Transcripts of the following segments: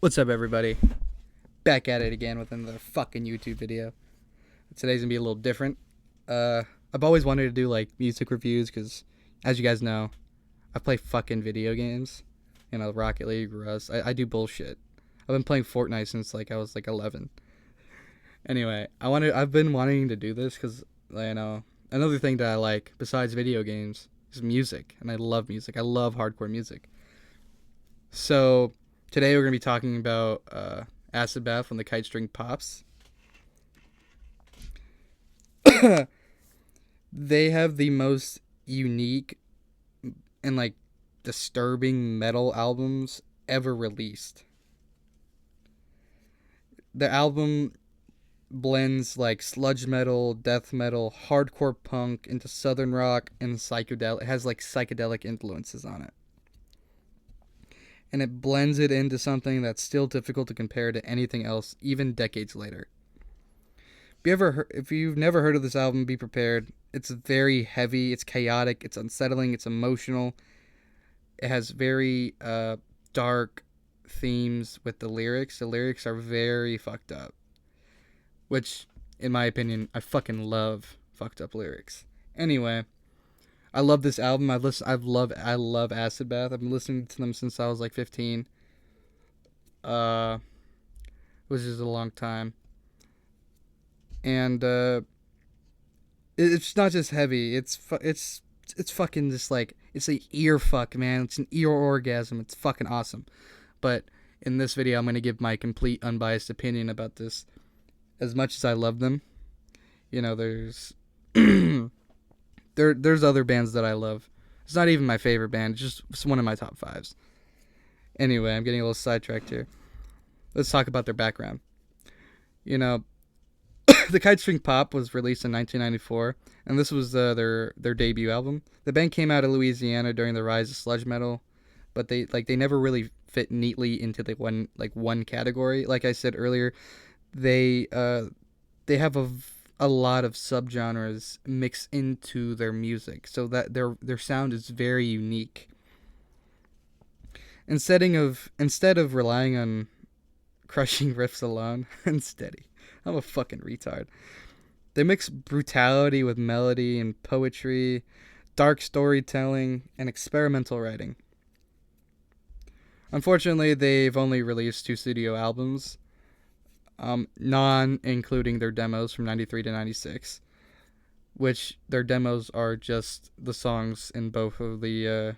What's up, everybody? Back at it again with another fucking YouTube video. Today's gonna be a little different. I've always wanted to do like music reviews because, as you guys know, I play fucking video games. You know, Rocket League, Rust. I do bullshit. I've been playing Fortnite since I was 11. Anyway, I've been wanting to do this because another thing that I like besides video games is music, and I love music. I love hardcore music. So today we're going to be talking about Acid Bath on the Kite String Pops. They have the most unique and disturbing metal albums ever released. The album blends sludge metal, death metal, hardcore punk into southern rock and psychedelic. It has psychedelic influences on it. And it blends it into something that's still difficult to compare to anything else, even decades later. If you've never heard of this album, be prepared. It's very heavy, it's chaotic, it's unsettling, it's emotional. It has very dark themes with the lyrics. The lyrics are very fucked up, which, in my opinion, I fucking love fucked up lyrics. Anyway, I love this album. I love Acid Bath. I've been listening to them since I was 15. Which is a long time. And it's not just heavy. It's fucking just it's an ear fuck, man. It's an ear orgasm. It's fucking awesome. But in this video, I'm gonna give my complete unbiased opinion about this. As much as I love them, there's there's other bands that I love. It's not even my favorite band. It's one of my top fives. Anyway, I'm getting a little sidetracked here. Let's talk about their background. The Kite String Pop was released in 1994, and this was their debut album. The band came out of Louisiana during the rise of sludge metal, but they never really fit neatly into the one category. Like I said earlier, they have a lot of subgenres mixed into their music, so that their sound is very unique. Instead of relying on crushing riffs alone and steady, I'm a fucking retard. They mix brutality with melody and poetry, dark storytelling, and experimental writing. Unfortunately, they've only released 2 studio albums, non-including their demos from 93 to 96, which their demos are just the songs in both of the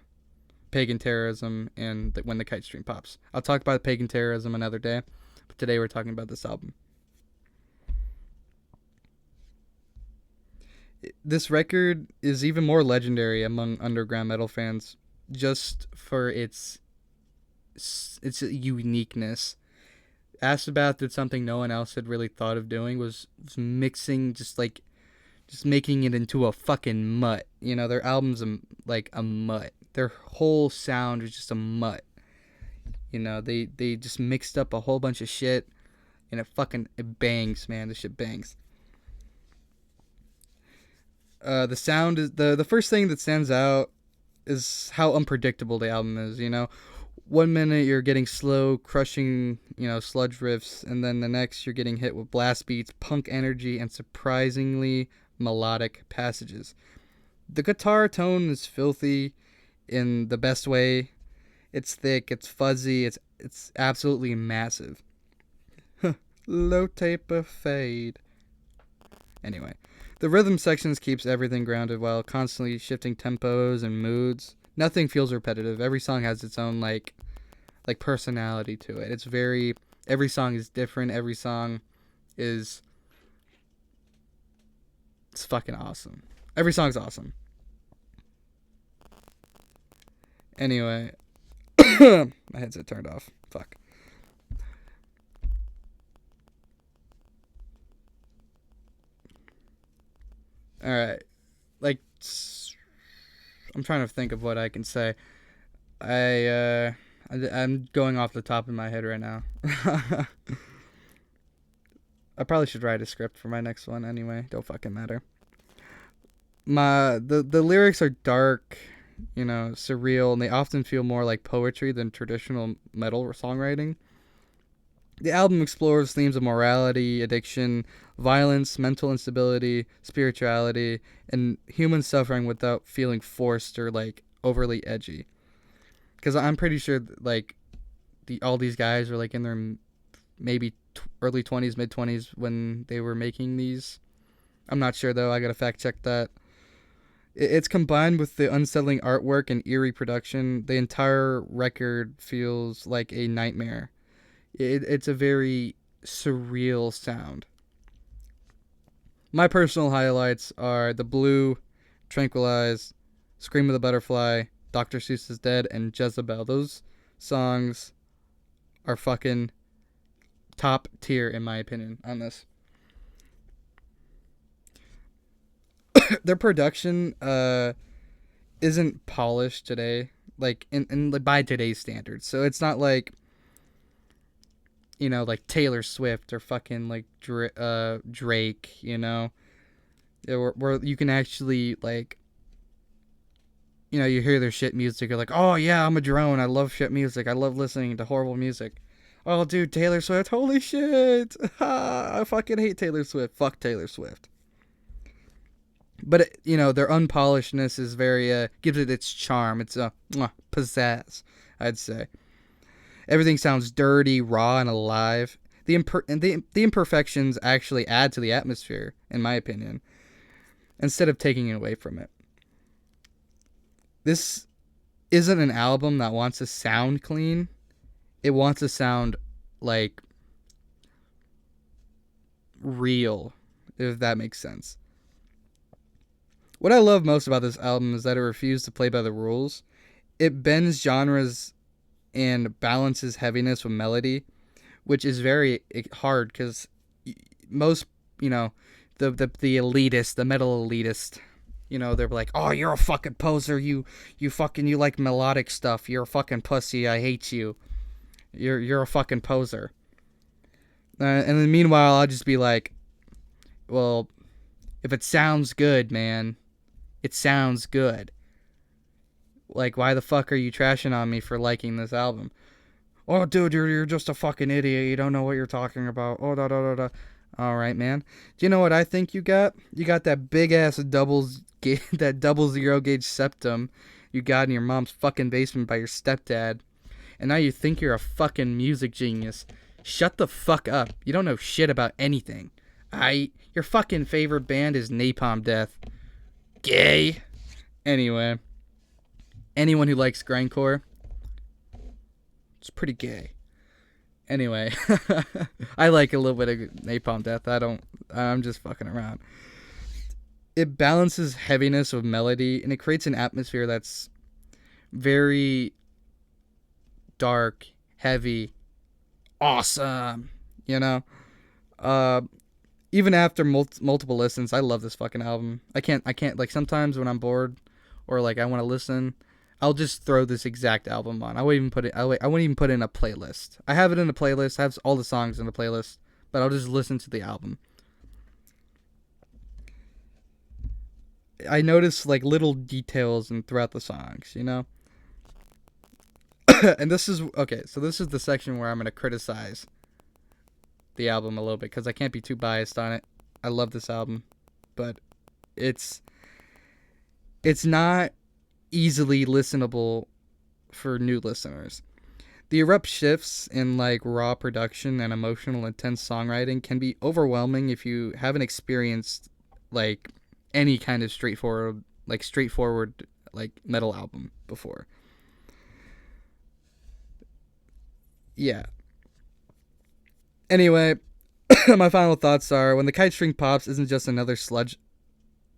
Pagan Terrorism and When the Kite String Pops. I'll talk about Pagan Terrorism another day, but today we're talking about this album. This record is even more legendary among underground metal fans just for its uniqueness. Acid Bath did something no one else had really thought of doing, was mixing, just making it into a fucking mutt. Their album's a mutt. Their whole sound is just a mutt. They just mixed up a whole bunch of shit, and it bangs, man. This shit bangs. The sound is the first thing that stands out is how unpredictable the album is. 1 minute you're getting slow, crushing, sludge riffs, and then the next you're getting hit with blast beats, punk energy, and surprisingly melodic passages. The guitar tone is filthy in the best way. It's thick, it's fuzzy, it's absolutely massive. Low taper fade. Anyway, the rhythm sections keeps everything grounded while constantly shifting tempos and moods. Nothing feels repetitive. Every song has its own personality to it. Every song is different. Every song it's fucking awesome. Every song's awesome. Anyway, my headset turned off. Fuck. All right. I'm trying to think of what I can say. I'm going off the top of my head right now. I probably should write a script for my next one anyway. Don't fucking matter. The lyrics are dark, surreal, and they often feel more like poetry than traditional metal songwriting. The album explores themes of morality, addiction, violence, mental instability, spirituality, and human suffering without feeling forced or like overly edgy. Because I'm pretty sure like all these guys were like in their maybe early 20s, mid 20s when they were making these. I'm not sure though. I gotta fact check that. It's combined with the unsettling artwork and eerie production. The entire record feels like a nightmare. It's a very surreal sound. My personal highlights are The Blue, Tranquilize, Scream of the Butterfly, Dr. Seuss is Dead, and Jezebel. Those songs are fucking top tier in my opinion on this. Their production isn't polished today, like in by today's standards. So it's not like like Taylor Swift or fucking like Drake, where you can actually like you hear their shit music. You're like, oh yeah, I'm a drone. I love shit music. I love listening to horrible music. Oh, dude, Taylor Swift. Holy shit. I fucking hate Taylor Swift. Fuck Taylor Swift. But, their unpolishedness is very, gives it its charm. It's a pizzazz, I'd say. Everything sounds dirty, raw, and alive. The imperfections actually add to the atmosphere, in my opinion, instead of taking it away from it. This isn't an album that wants to sound clean. It wants to sound like real, if that makes sense. What I love most about this album is that it refused to play by the rules. It bends genres and balances heaviness with melody, which is very hard because most, the elitist, the metal elitist, they're like, oh, you're a fucking poser. You like melodic stuff. You're a fucking pussy. I hate you. You're a fucking poser. And then meanwhile, I'll just be like, well, if it sounds good, man, it sounds good. Like, why the fuck are you trashing on me for liking this album? Oh, dude, you're just a fucking idiot. You don't know what you're talking about. Oh, da da da da. All right, man. Do you know what I think you got? You got that big ass that double zero gauge septum you got in your mom's fucking basement by your stepdad, and now you think you're a fucking music genius. Shut the fuck up. You don't know shit about anything. Your fucking favorite band is Napalm Death. Gay. Anyway, anyone who likes grindcore, it's pretty gay. Anyway, I like a little bit of Napalm Death. I'm just fucking around. It balances heaviness with melody, and it creates an atmosphere that's very dark, heavy, awesome. Uh, Even after multiple listens, I love this fucking album. I can't like sometimes when I'm bored or like I want to listen, I'll just throw this exact album on. I wouldn't even put it. I wouldn't even put it in a playlist. I have it in a playlist. I have all the songs in the playlist, but I'll just listen to the album. I notice like little details and throughout the songs, and this is okay. So this is the section where I'm gonna criticize the album a little bit because I can't be too biased on it. I love this album, but it's not easily listenable for new listeners. The abrupt shifts in like raw production and emotional intense songwriting can be overwhelming if you haven't experienced like any kind of straightforward like metal album before. Yeah. Anyway, my final thoughts are when the Kite String Pops isn't just another sludge,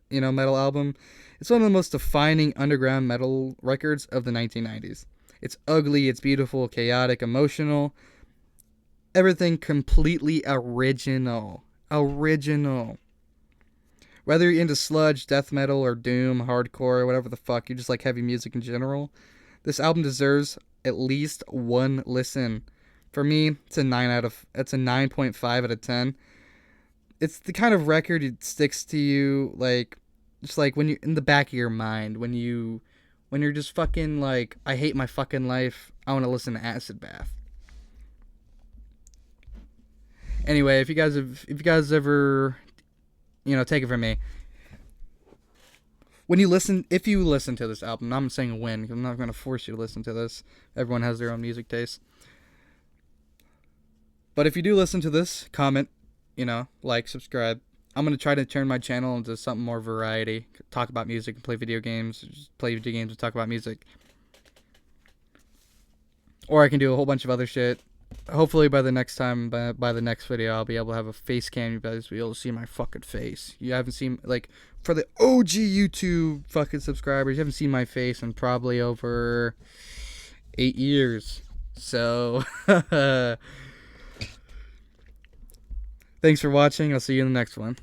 metal album. It's one of the most defining underground metal records of the 1990s. It's ugly, it's beautiful, chaotic, emotional. Everything completely original. Original. Whether you're into sludge, death metal, or doom, hardcore, or whatever the fuck, you just like heavy music in general, this album deserves at least one listen. For me, it's a 9.5 out of 10. It's the kind of record that sticks to you like just like when you in the back of your mind when you're just fucking like I hate my fucking life. I want to listen to Acid Bath. Anyway, if you guys ever, take it from me. If you listen to this album, I'm saying when, because I'm not going to force you to listen to this. Everyone has their own music taste. But if you do listen to this, comment, like, subscribe. I'm going to try to turn my channel into something more variety. Talk about music and play video games. Just play video games and talk about music. Or I can do a whole bunch of other shit. Hopefully by the next video, I'll be able to have a face cam. You guys will be able to see my fucking face. You haven't seen, like, for the OG YouTube fucking subscribers, you haven't seen my face in probably over 8 years. So, thanks for watching. I'll see you in the next one.